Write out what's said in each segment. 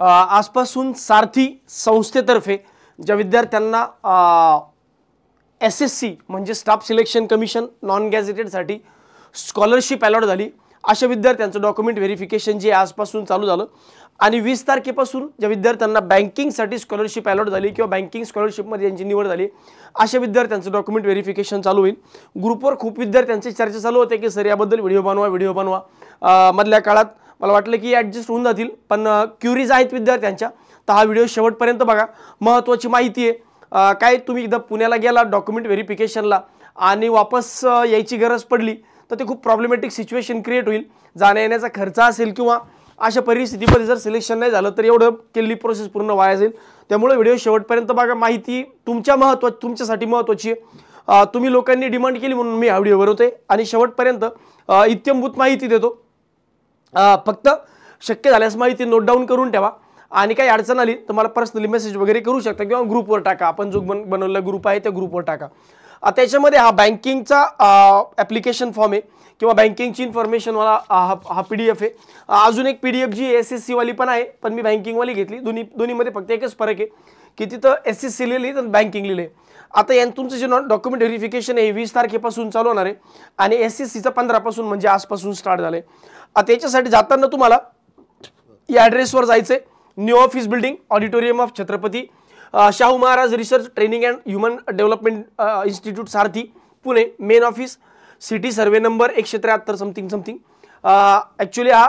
आजपासून सारथी संस्थेतर्फे ज्या विद्यार्थ्यांना SSC म्हणजे स्टाफ सिलेक्शन कमिशन नॉन गॅझेटेडसाठी स्कॉलरशिप अलॉट झाली, अशा विद्यार्थ्यांचं डॉक्युमेंट व्हेरिफिकेशन जे आजपासून चालू झालं आणि 20 तारखेपासून ज्या विद्यार्थ्यांना बँकिंगसाठी स्कॉलरशिप अलॉट झाली किंवा बँकिंग स्कॉलरशिपमध्ये यांची निवड झाली अशा विद्यार्थ्यांचं डॉक्युमेंट व्हेरिफिकेशन चालू होईल। ग्रुपवर खूप विद्यार्थ्यांची चर्चा चालू होते की सर याबद्दल व्हिडिओ बनवा। मधल्या काळात मला वाटलं की ॲडजस्ट होऊन जातील, पण क्युरीज आहेत विद्यार्थ्यांच्या, तर हा व्हिडिओ शेवटपर्यंत बघा। महत्त्वाची माहिती आहे, काय तुम्ही एकदा पुण्याला गेला डॉक्युमेंट व्हेरिफिकेशनला आणि वापस यायची गरज पडली तर ते खूप प्रॉब्लेमॅटिक सिच्युएशन क्रिएट होईल। जाण्या येण्याचा खर्च असेल किंवा अशा परिस्थितीमध्ये जर सिलेक्शन नाही झालं तर एवढं केलेली प्रोसेस पूर्ण वाया जाईल। त्यामुळे व्हिडिओ शेवटपर्यंत बघा, माहिती तुमच्यासाठी महत्त्वाची आहे। तुम्ही लोकांनी डिमांड केली म्हणून मी हा व्हिडिओ बनवतोय आणि शेवटपर्यंत इत्यंभूत माहिती देतो। फक्त शक्य झाल्यास माहिती नोट डाऊन करून ठेवा आणि काही अडचण आली तर मला पर्सनली मेसेज वगैरे करू शकता किंवा ग्रुपवर टाका, आपण जो बनवलेला ग्रुप आहे त्या ग्रुपवर टाका। त्याच्यामध्ये हा बँकिंगचा ॲप्लिकेशन फॉर्म आहे किंवा बँकिंगची इन्फॉर्मेशनवाला हा PDF आहे। अजून एक PDF जी SSC वाली पण आहे, पण मी बँकिंगवाली घेतली। दोन्हीमध्ये फक्त एकच फरक आहे की तिथं SSC लिहिली तर बँकिंग लिहिलं आहे। आता तुमचं जे डॉक्युमेंट व्हेरिफिकेशन आहे 20 तारखेपासून चालू होणार आहे आणि SSCचं 15 पासून म्हणजे आजपासून स्टार्ट झालं आहे। त्याच्यासाठी जाताना तुम्हाला या ॲड्रेसवर जायचं आहे, new office building, auditorium of Chhatrapati Shahu Maharaj research training and human development institute Sarthi Pune, main office, city survey number 173 something. Actually हा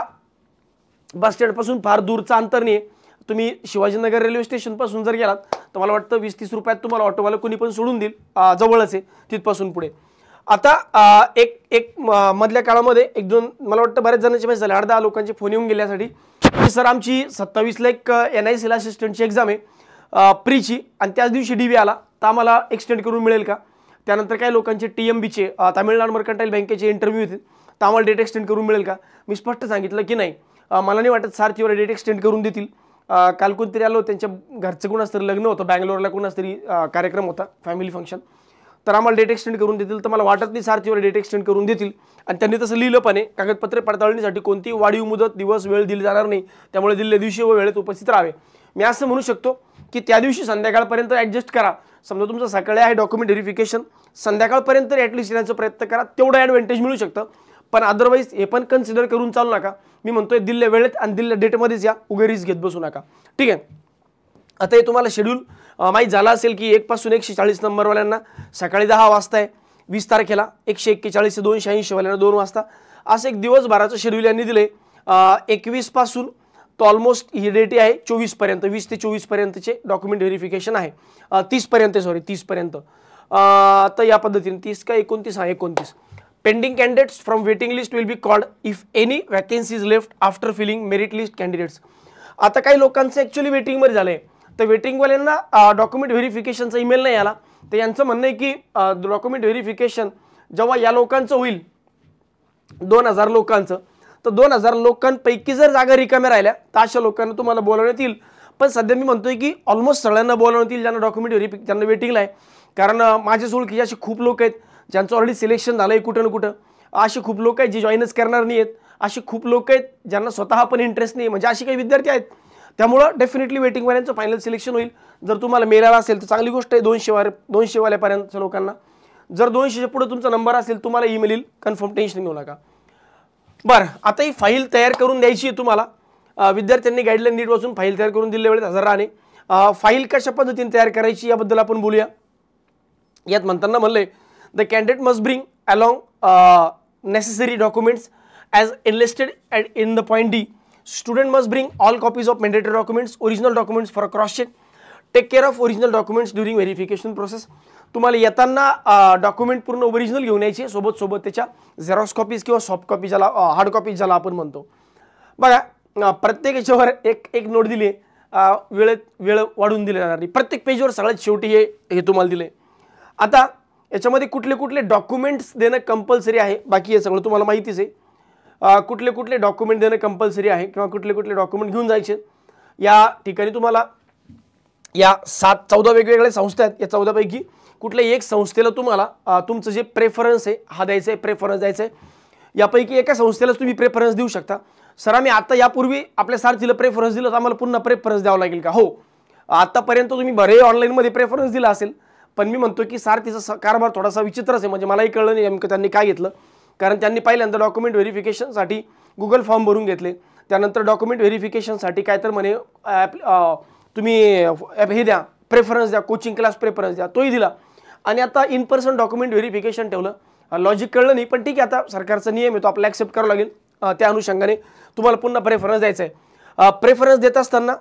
बस स्टँडपासून फार दूरचा अंतर नाही आहे। तुम्ही शिवाजीनगर रेल्वे स्टेशनपासून जर गेलात तर मला वाटतं 20-30 रुपयात तुम्हाला ऑटोवाला कोणी पण सोडून देईल, जवळच आहे तिथपासून पुढे। आता एक मधल्या काळामध्ये एक दोन मला वाटतं बऱ्याच जणांचे मेसेज झाले, 8-10 लोकांचे फोन येऊन गेल्यासाठी की सर आमची 27ला एक NICL असिस्टंटची एक्झाम आहे प्रीची आणि त्याच दिवशी DV आला तर आम्हाला एक्सटेंड करून मिळेल का? त्यानंतर काही लोकांचे TMBचे तामिळनाडू मर्कंटाईल बँकेचे इंटरव्ह्यू येतील तर आम्हाला डेट एक्सटेंड करून मिळेल का? मी स्पष्ट सांगितलं की नाही, मला नाही वाटत सारथीवर डेट एक्सटेंड करून देतील। काल कोणतरी आलो, त्यांच्या घरचं कोणाच तरी लग्न होतं, बँगलोरला कोणाच तरी कार्यक्रम होता, फॅमिली फंक्शन, तर आम्हाला डेट एक्सटेंड करून देतील। तर मला वाटत नाही सारथीवर डेट एक्सटेंड करून देतील आणि त्यांनी तसं लिहिलं पण आहे, कागदपत्रे पडताळणीसाठी कोणतीही वाढीव मुदत दिवस वेळ दिली जाणार नाही, त्यामुळे दिलेल्या दिवशी व वेळेत उपस्थित राहावे। मी असं म्हणू शकतो की त्या दिवशी संध्याकाळपर्यंत ॲडजस्ट करा। समजा तुमचं सकाळी आहे डॉक्युमेंट व्हेरिफिकेशन, संध्याकाळपर्यंत ॲटलिस्ट येण्याचा प्रयत्न करा, तेवढं ॲडव्हान्टेज मिळू शकतं। पण अदरवाईज हे पण कन्सिडर करून चालू नका। मी म्हणतोय दिल्ल्या वेळेत आणि दिल्ल्या डेटमध्येच या, उगेरीच घेत बसू नका, ठीक आहे। आता हे तुम्हाला शेड्यूल माहीत झालं असेल की 1 पासून 140 नंबरवाल्यांना सकाळी 10 वाजता आहे, 20 तारखेला 141 ते 280 वाल्यांना 2 वाजता, असं एक दिवसभराचं शेड्यूल यांनी दिले। 21 पासून तो ऑलमोस्ट ही डेट आहे 24 पर्यंत, 20 ते 24 पर्यंतचे डॉक्युमेंट व्हेरिफिकेशन आहे, 30 पर्यंत। तर या पद्धतीने 30 का 29 हा 29 pending candidates from waiting list will be called if any vacancies left after filling merit list candidates. आता काही लोकांचं ॲक्च्युली वेटिंगमध्ये झालं आहे, तर वेटिंगवाल्यांना डॉक्युमेंट व्हेरिफिकेशनचा ईमेल नाही आला, तर यांचं म्हणणं आहे की डॉक्युमेंट व्हेरिफिकेशन जेव्हा या लोकांचं होईल 2000 लोकांचं, तर 2000 लोकांपैकी जर जागा रिकाम्या राहिल्या तर अशा लोकांना तुम्हाला बोलवण्यात येईल। पण सध्या मी म्हणतोय की ऑलमोस्ट सगळ्यांना बोलवण्यात येईल ज्यांना डॉक्युमेंट ज्यांना वेटिंगला आहे, कारण माझ्याच ओळखीचे असे खूप लोक आहेत ज्यांचं ऑलरेडी सिलेक्शन झालं आहे कुठं ना कुठं, असे खूप लोक आहेत जे जॉईनच करणार नाही आहेत, असे खूप लोक आहेत ज्यांना स्वतः पण इंटरेस्ट नाही, म्हणजे असे काही विद्यार्थी आहेत। त्यामुळं डेफिनेटली वेटिंगवाल्यांचं फायनल सिलेक्शन होईल। जर तुम्हाला मेल आला असेल तर चांगली गोष्ट आहे, 200 वाल्यापर्यंतच्या लोकांना। जर 200च्या पुढे तुमचा नंबर असेल तुम्हाला ईमेल येईल, कन्फर्म, टेन्शन घेऊ नका। बरं, आता ही फाईल तयार करून द्यायची आहे तुम्हाला। विद्यार्थ्यांनी गाईडलाईन नीट वाचून फाईल तयार करून दिलेल्या वेळेत हजर राहणे। फाईल कशा पद्धतीने तयार करायची याबद्दल आपण बोलूया। यात म्हणताना म्हणले the candidate must bring along necessary documents as enlisted in the point D. Student must bring all copies of mandatory documents, original documents for a cross check. Take care of original documents during verification process. तुम्हाला येताना document पूर्ण original घेऊन यायचे, सोबत त्याच्या Xerox copies किंवा soft copy ज्याला hard copies ज्याला आपण म्हणतो। बघा, प्रत्येक याच्यावर एक नोट दिली आहे, वेळ वाढून दिली जाणार नाही, प्रत्येक पेजवर सगळ्यात शेवटी हे तुम्हाला दिले। आता याच्यामध्ये कुठले डॉक्युमेंट्स देणं कंपल्सरी आहे, बाकी हे सगळं तुम्हाला माहितीच आहे। कुठले डॉक्युमेंट देणं कंपल्सरी आहे किंवा कुठले डॉक्युमेंट घेऊन जायचे या ठिकाणी तुम्हाला या 14 वेगवेगळ्या संस्था आहेत, या 14 पैकी कुठल्याही एक संस्थेला तुम्हाला तुमचं जे प्रेफरन्स आहे हा द्यायचं आहे, प्रेफरन्स द्यायचं आहे। यापैकी एका संस्थेलाच तुम्ही प्रेफरन्स देऊ शकता। सर आम्ही आता यापूर्वी आपल्या सारथीला प्रेफरन्स दिलं तर आम्हाला पुन्हा प्रेफरन्स द्यावं लागेल का? हो, आतापर्यंत तुम्ही बरे ऑनलाईनमध्ये प्रेफरन्स दिला असेल, पण मी म्हणतो की सारथीचा कारभार थोडासा विचित्रच आहे. म्हणजे मलाही कळलं नाही नेमकं त्यांनी काय घेतलं. कारण त्यांनी पहिल्यांदा डॉक्युमेंट व्हेरिफिकेशनसाठी गुगल फॉर्म भरून घेतले, त्यानंतर डॉक्युमेंट व्हेरिफिकेशनसाठी काय तर म्हणे तुम्ही हे द्या, प्रेफरन्स द्या, कोचिंग क्लास प्रेफरन्स द्या, तोही दिला. आणि आता इन पर्सन डॉक्युमेंट व्हेरिफिकेशन ठेवलं. लॉजिक कळलं नाही, पण ठीक आहे, आता सरकारचा नियम आहे तो आपल्याला ॲक्सेप्ट करावा लागेल. त्या अनुषंगाने तुम्हाला पुन्हा प्रेफरन्स द्यायचा आहे. प्रेफरन्स देत असताना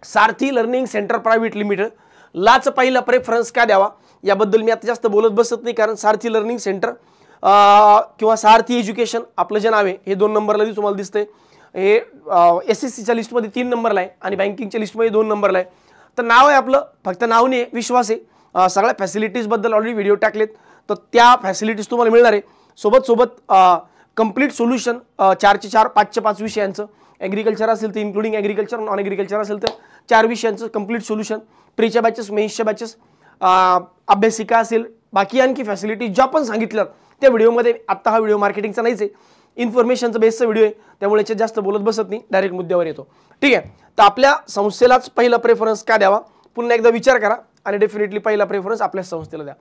सारथी लर्निंग सेंटर प्रायव्हेट लिमिटेड लाच पहिला प्रेफरन्स का द्यावा याबद्दल मी आता जास्त बोलत बसत नाही. कारण सारथी लर्निंग सेंटर किंवा सारथी एज्युकेशन आपलं जे नाव आहे हे 2 नंबरला तुम्हाला दिसतंय. हे SSCच्या लिस्टमध्ये 3 नंबरला आहे आणि बँकिंगच्या लिस्टमध्ये 2 नंबरला आहे. तर नाव आहे आपलं, फक्त नाव नाही, विश्वास आहे. सगळ्या फॅसिलिटीजबद्दल ऑलरेडी व्हिडिओ टाकलेत, तर त्या फॅसिलिटीज तुम्हाला मिळणार आहे. सोबत कंप्लीट सोल्युशन 4चे 4, 5चे 5 विषयांचं. ॲग्रिकल्चर असेल तर इन्क्लुडिंग ॲग्रिकल्चर, नॉन ॲग्रिकल्चर असेल तर 4 विषयांचं कंप्लीट सोल्युशन. प्रीच्या बॅचेस, मेन्सच्या बॅचेस, अभ्यासिका असेल, बाकी आणखी फॅसिलिटी ज्या पण सांगितलं त्या व्हिडिओमध्ये. आत्ता हा व्हिडिओ मार्केटिंगचा नाहीच आहे, इन्फॉर्मेशनचा बेसचा व्हिडिओ आहे, त्यामुळे याच्यात जास्त बोलत बसत नाही, डायरेक्ट मुद्द्यावर येतो. ठीक आहे, तर आपल्या संस्थेलाच पहिला प्रेफरन्स का द्यावा पुन्हा एकदा विचार करा आणि डेफिनेटली पहिला प्रेफरन्स आपल्या संस्थेला द्या.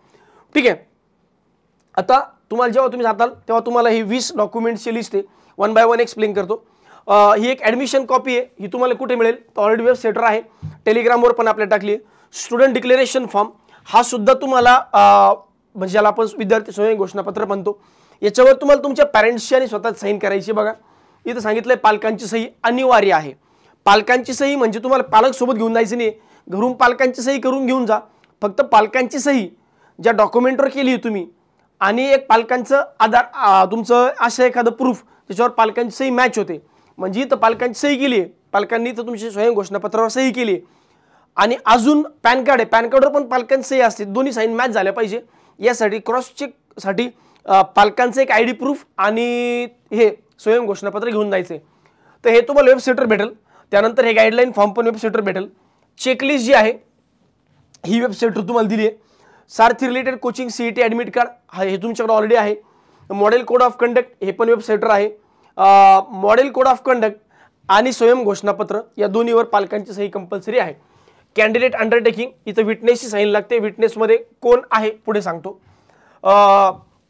ठीक आहे, आता तुम्हाला जेव्हा तुम्ही जाताल तेव्हा तुम्हाला ही 20 डॉक्युमेंट्सची लिस्ट आहे, 1 बाय 1 एक्सप्लेन करतो. ही एक ॲडमिशन कॉपी आहे, ही तुम्हाला कुठे मिळेल तर ऑलरेडी वेबसाईटवर आहे, टेलिग्रामवर पण आपल्या टाकली आहे. स्टुडंट डिक्लेरेशन फॉर्म हा सुद्धा तुम्हाला म्हणजे ज्याला आपण विद्यार्थी स्वयं घोषणापत्र म्हणतो, याच्यावर तुम्हाला तुमच्या पॅरेंट्सची आणि स्वतः साईन करायची. बघा इथं सांगितलंय पालकांची सही अनिवार्य आहे. पालकांची सही म्हणजे तुम्हाला पालक सोबत घेऊन जायचं नाही, घरून पालकांची सही करून घेऊन जा. फक्त पालकांची सही ज्या डॉक्युमेंटवर केली आहे तुम्ही आणि एक पालकांचं आधार तुमचं असं एखादं प्रूफ त्याच्यावर पालकांची सही मॅच होते, म्हणजे इथं पालकांची सही केली आहे, पालकांनी तर तुमची स्वयं घोषणापत्रावर सही केली आहे आणि अजून पॅन कार्ड आहे, पॅन कार्डवर पण पालकांची सही असते, दोन्ही साईन मॅच झाल्या पाहिजे. यासाठी क्रॉस चेकसाठी पालकांचं एक ID प्रूफ आणि हे स्वयं घोषणापत्र घेऊन जायचं. तर हे तुम्हाला वेबसाईटवर भेटेल. त्यानंतर हे गाईडलाईन फॉर्म पण वेबसाईटवर भेटेल. चेकलिस्ट जी आहे ही वेबसाईटवर तुम्हाला दिली आहे. Sarathi related coaching CET admit card हे तुमच्याकडे ऑलरेडी आहे. मॉडेल कोड ऑफ कंडक्ट हे पण वेबसाईटवर आहे. मॉडेल कोड ऑफ कंडक्ट आणि स्वयं घोषणापत्र या दोन्हीवर पालकांची सही कंपल्सरी आहे. कॅन्डिडेट अंडरटेकिंग इथं विटनेसची साईन लागते. विटनेसमध्ये कोण आहे पुढे सांगतो.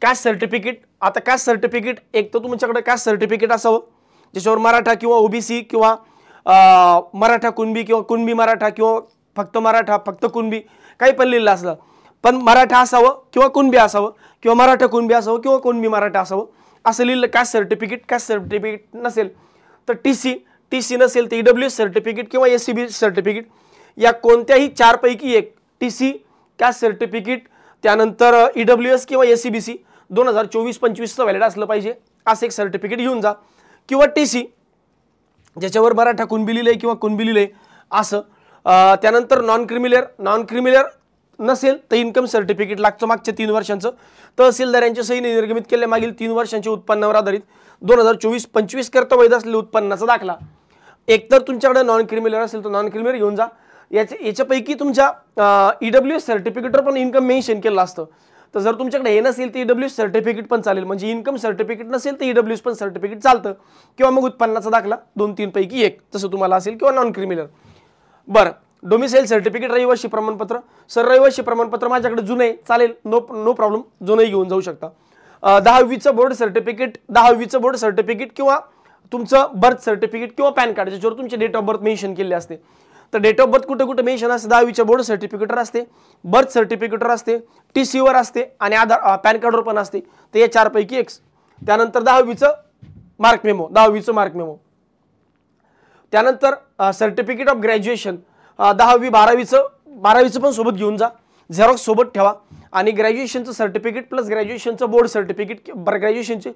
कास्ट सर्टिफिकेट, आता कास्ट सर्टिफिकेट एक तर तुमच्याकडे कास्ट सर्टिफिकेट असावं ज्याच्यावर मराठा किंवा OBC किंवा मराठा कुणबी किंवा कुणबी मराठा किंवा फक्त मराठा फक्त कुणबी काही पण लिहिलं असलं, पण मराठा असावं किंवा कुणबी असावं किंवा मराठा कुणबी असावं किंवा कुणबी मराठा असावं असं लिहिलं कास्ट सर्टिफिकेट. कास्ट सर्टिफिकेट नसेल तर TC नसेल तर EWS सर्टिफिकेट किंवा SCB सर्टिफिकेट या कोणत्याही 4 पैकी एक TC, कास्ट सर्टिफिकेट, त्यानंतर EWS किंवा SCBC 2024-25चं व्हॅलिड असलं पाहिजे असं एक सर्टिफिकेट घेऊन जा. किंवा TC ज्याच्यावर मराठा कुणबी लिहिलंय किंवा कुणबी लिहिलंय असं. त्यानंतर नॉन क्रिमिनल नसेल तर इन्कम सर्टिफिकेट लागतं मागच्या 3 वर्षांचं. तहसीलदार यांच्या सहीने निर्गमित केले मागील 3 वर्षांच्या उत्पन्नावर आधारित 2024-25 करता वैध असलेल्या उत्पन्नाचा दाखला. एकतर तुमच्याकडे नॉन क्रिमिनल असेल तर नॉन क्रिमिनल घेऊन जा. याच्यापैकी तुमच्या EWS सर्टिफिकेटवर पण इन्कम मेन्शन केलं असतं. तर जर तुमच्याकडे हे नसेल तर EWS सर्टिफिकेट पण चालेल, म्हणजे इन्कम सर्टिफिकेट नसेल तर EWS पण सर्टिफिकेट चालतं. किंवा मग उत्पन्नाचा दाखला 2-3 पैकी एक तसं तुम्हाला असेल किंवा नॉन क्रिमिनल. बरं, डोमिसाईल सर्टिफिकेट, रहिवासी प्रमाणपत्र. सर रहिवासी प्रमाणपत्र माझ्याकडे जुनं आहे, चालेल, नो प्रॉब्लेम, जुनंही घेऊन जाऊ शकता. 10वीचं बोर्ड सर्टिफिकेट, 10वीचं बोर्ड सर्टिफिकेट किंवा तुमचं बर्थ सर्टिफिकेट किंवा पॅन कार्ड ज्याच्यावर तुमचे डेट ऑफ बर्थ मेन्शन केले असते. तर डेट ऑफ बर्थ कुठे मेन्शन असते, 10वीच्या बोर्ड सर्टिफिकेटवर असते, बर्थ सर्टिफिकेटवर असते, TCवर असते आणि आधार पॅन कार्डवर पण असते. तर या 4 पैकी एक. त्यानंतर 10वीचं मार्क मेमो. त्यानंतर सर्टिफिकेट ऑफ ग्रॅज्युएशन 10वी 12वीचं पण सोबत घेऊन जा, झेरॉक्स सोबत ठेवा. आणि ग्रॅज्युएशनचं सर्टिफिकेट प्लस ग्रॅज्युएशनचं बोर्ड सर्टिफिकेट, ग्रॅज्युएशनचे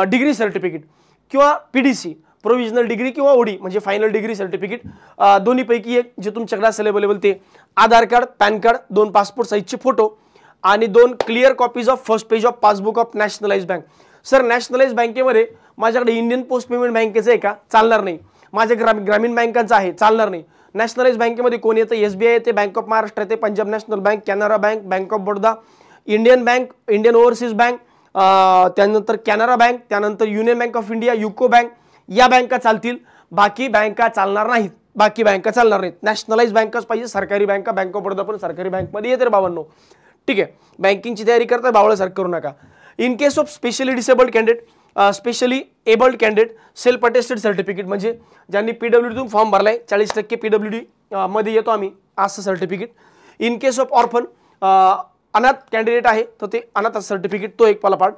डिग्री सर्टिफिकेट किंवा PDC प्रोव्हिजनल डिग्री किंवा OD म्हणजे फायनल डिग्री सर्टिफिकेट दोन्हीपैकी एक जे तुमच्याकडे असेल अवेलेबल ते. Aadhaar card, PAN card, 2 passport साईजचे फोटो आणि 2 clear copies of first page of passbook of nationalise bank. Sir nationalise बँकेमध्ये माझ्याकडे इंडियन पोस्ट पेमेंट बँकेचं आहे का? चालणार नाही. माझ्या ग्रामीण बँकांचं आहे, चालणार नाही. नॅशनलाइज बँकेमध्ये कोण येतं? SBI येते, बँक ऑफ महाराष्ट्र येते, Punjab national bank, Canara bank, bank of Baroda, Indian bank, Indian overseas bank, त्यानंतर कॅनरा बँक, त्यानंतर union bank of India, UCO bank या बँका चालतील, बाकी बँका चालणार नाहीत. बाकी बँका चालणार नाहीत. नॅशनलाइज बँकाच पाहिजे. सरकारी बँका, बँक ऑफ बडोदा पण सरकारी बँकमध्ये येते रे बाबांनो. ठीक आहे, बँकिंगची तयारी करता बावळासारखं करू नका. In case of specially disabled candidate, specially abled candidate, self attested certificate म्हणजे ज्यांनी PWDतून फॉर्म भरलाय 40% PWD मध्ये येतो आम्ही असं certificate. In case of orphan, अनाथ कॅन्डिडेट आहे तर ते अनाथ सर्टिफिकेट तो एक पार्ट.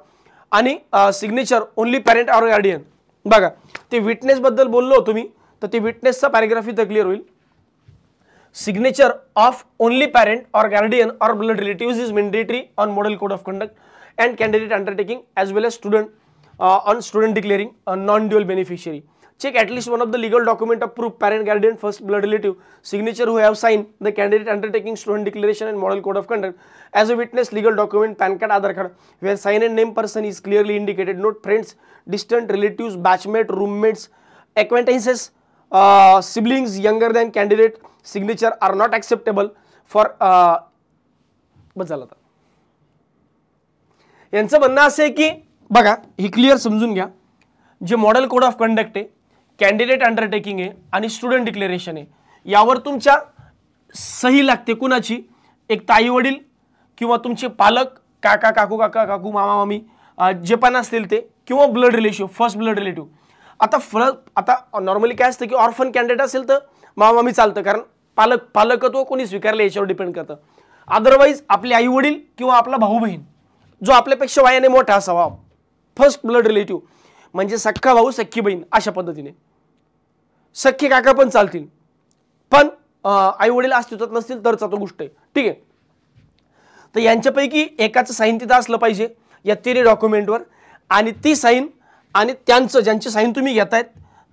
आणि signature only parent or guardian. बघा ते विटनेस बद्दल बोललो होतो मी, तर ते विटनेसचा पॅराग्राफ इथं क्लिअर होईल. Signature of only parent or guardian or blood relatives is mandatory on model code of conduct and candidate undertaking as well as student on student declaring a non-dual beneficiary. Check at least one of the legal document of proof, parent, guardian, first blood relative, signature who have signed the candidate undertaking student declaration and model code of conduct. As a witness, legal document, PAN card, Aadhaar card, where sign and name person is clearly indicated. Note friends, distant relatives, batchmate, roommates, acquaintances, siblings younger than candidate signature are not acceptable for बस झालं. यांचं म्हणणं असं आहे की बघा ही clear समजून घ्या. जे मॉडेल कोड ऑफ कंडक्ट आहे, कॅन्डिडेट अंडरटेकिंग आहे आणि स्टुडंट डिक्लेरेशन आहे, यावर तुमच्या सही लागते. कुणाची? एक ताई वडील किंवा तुमचे पालक, काका काकू, काका काकू, मामा मामी जे पण असतील ते, किंवा blood relative, first blood relative. आता नॉर्मली काय असतं की ऑर्फन कॅन्डिडेट असेल तर मामा मामी चालतं, कारण पालकत्व कोणी स्वीकारलं याच्यावर डिपेंड करतं. अदरवाईज आपले आई वडील किंवा आपला भाऊ बहीण जो आपल्यापेक्षा वयाने मोठा असावा, फर्स्ट ब्लड रिलेटिव्ह म्हणजे सख्खा भाऊ सख्खी बहीण, अशा पद्धतीने. सख्खे काका पण चालतील, पण आई वडील अस्तित्वात नसतील तरच तो गोष्ट आहे. ठीक आहे, तर यांच्यापैकी एकाचं साईन तिथं असलं पाहिजे या तिन्ही डॉक्युमेंटवर. आणि ती साईन आणि त्यांचं ज्यांची साईन तुम्ही घेतायत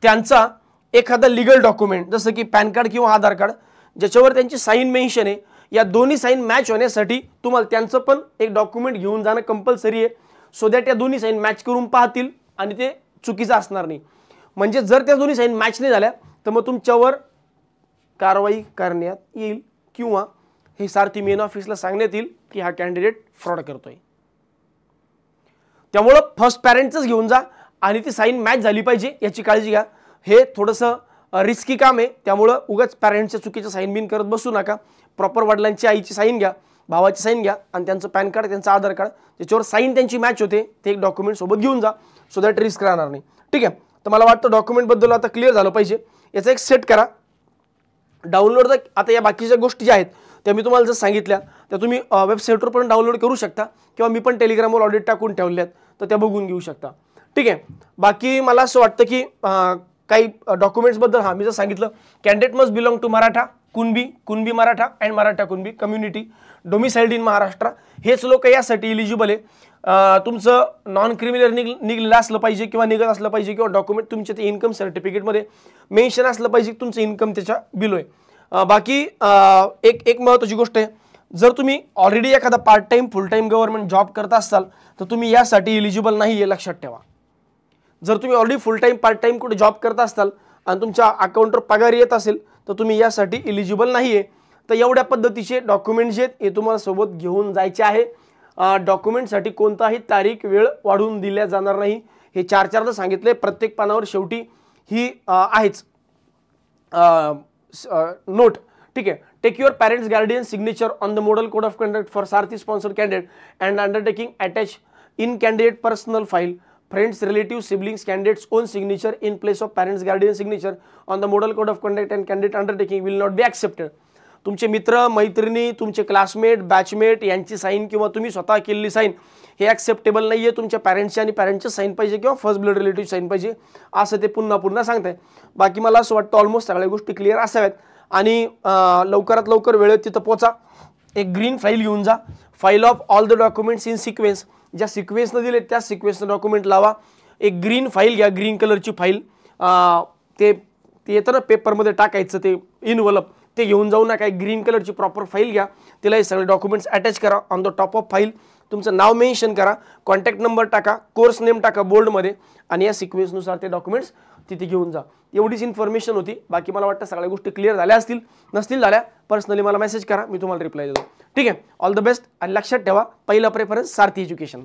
त्यांचा एखादा लिगल डॉक्युमेंट जसं की पॅन कार्ड किंवा आधार कार्ड ज्याच्यावर त्यांची साईन मेन्शन आहे, या दोन्ही साईन मॅच होण्यासाठी तुम्हाला त्यांचं पण एक डॉक्युमेंट घेऊन जाणं कंपल्सरी आहे. सो दॅट या दोन्ही साईन मॅच करून पाहतील आणि ते चुकीचं असणार नाही. म्हणजे जर त्या दोन्ही साईन मॅच नाही झाल्या तर मग तुमच्यावर कारवाई करण्यात येईल किंवा हे सारथी मेन ऑफिसला सांगण्यात येईल की हा कॅन्डिडेट फ्रॉड करतोय. त्यामुळं फर्स्ट पॅरेंटच घेऊन जा आणि ती साईन मॅच झाली पाहिजे याची काळजी घ्या. हे थोडंसं रिस्की काम आहे, त्यामुळं उगाच पॅरेंट्सच्या चुकीचं साईन बिन करत बसू नका. प्रॉपर वडिलांची आईची साईन घ्या, भावाची साईन घ्या आणि त्यांचं पॅन कार्ड, त्यांचं आधार कार्ड ज्याच्यावर साईन त्यांची मॅच होते ते एक डॉक्युमेंट सोबत घेऊन जा, सो दॅट रिस्क राहणार नाही. ठीक आहे, तर मला वाटतं डॉक्युमेंटबद्दल आता क्लिअर झालं पाहिजे. याचा एक सेट करा डाउनलोड. आता या बाकीच्या गोष्टी ज्या आहेत त्या मी तुम्हाला जर सांगितल्या त्या तुम्ही वेबसाईटवर पण डाउनलोड करू शकता किंवा मी पण टेलिग्रामवर ऑडिट टाकून ठेवल्यात तर त्या बघून घेऊ शकता. ठीक आहे, बाकी मला असं वाटतं की काही डॉक्युमेंट्सबद्दल मी जर सांगितलं candidate must belong to Maratha, Kunbi Maratha and Maratha Kunbi community, domiciled in Maharashtra. हेच लोक यासाठी इलिजिबल आहे. तुमचं नॉन क्रिमिनल निघलेलं असलं पाहिजे किंवा निघत असलं पाहिजे किंवा डॉक्युमेंट तुमच्या ते इन्कम सर्टिफिकेटमध्ये मेन्शन असलं पाहिजे की तुमचं इन्कम त्याच्या बिलो आहे. बाकी एक महत्त्वाची गोष्ट आहे, जर तुम्ही ऑलरेडी एखादा पार्ट टाइम फुल टाइम गव्हर्नमेंट जॉब करत असाल तर तुम्ही यासाठी इलिजिबल नाही हे लक्षात ठेवा. जर तुम्ही ऑलरेडी फुल टाइम पार्ट टाइम कुठे जॉब करत असाल आणि तुमच्या अकाउंटवर पगार येत असेल तर तुम्ही यासाठी इलिजिबल नाही आहे. तर एवढ्या पद्धतीचे डॉक्युमेंट जे आहेत हे तुम्हाला सोबत घेऊन जायचे आहे. डॉक्युमेंटसाठी कोणताही तारीख वेळ वाढवून दिल्या जाणार नाही. हे चारदा सांगितले. प्रत्येक पानावर शेवटी ही आहेच नोट. ठीक आहे, take your parents guardian signature on the model code of conduct for Sarthi sponsored candidate and undertaking attach in candidate personal file. Friends, relatives, siblings, candidates' own signature in place of parents' guardian signature on the model code of conduct and candidate undertaking will not be accepted. तुमचे मित्र मैत्रिणी, तुमचे classmate, batchmate यांची sine किंवा तुम्ही स्वतः केलेली sine हे ॲक्सेप्टेबल नाही आहे. तुमच्या पॅरेंट्सची आणि पॅरेंट्सची साईन पाहिजे किंवा फर्स्ट ब्लड रिलेटिव्ह साईन पाहिजे असं ते पुन्हा सांगताय. बाकी मला असं वाटतं ऑलमोस्ट सगळ्या गोष्टी क्लिअर असाव्यात आणि लवकरात लवकर वेळेत तिथं पोचा. एक ग्रीन फाईल घेऊन जा, file of all the documents in sequence. ज्या सिक्वेन्सनं दिले त्या सिक्वेन्सनं डॉक्युमेंट लावा. एक ग्रीन फाईल घ्या, ग्रीन कलरची फाईल. ते येतं ना पेपरमध्ये टाकायचं ते इनवलप, ते घेऊन जाऊ नका. एक ग्रीन कलरची प्रॉपर फाईल घ्या, तिला हे सगळे डॉक्युमेंट्स अटॅच करा. On the top of file तुमचं नाव मेन्शन करा, कॉन्टॅक्ट नंबर टाका, कोर्स नेम टाका बोल्डमध्ये आणि या सिक्वेन्सनुसार ते डॉक्युमेंट्स तिथे घेऊन जा. एवढीच इन्फॉर्मेशन होती. बाकी मला वाटतं सगळ्या गोष्टी क्लिअर झाल्या असतील. नसतील झाल्या पर्सनली मला मेसेज करा, मी तुम्हाला रिप्लाय देतो. ठीक आहे, ऑल द बेस्ट. आणि लक्षात ठेवा पहिला प्रेफरन्स सारथी एज्युकेशन.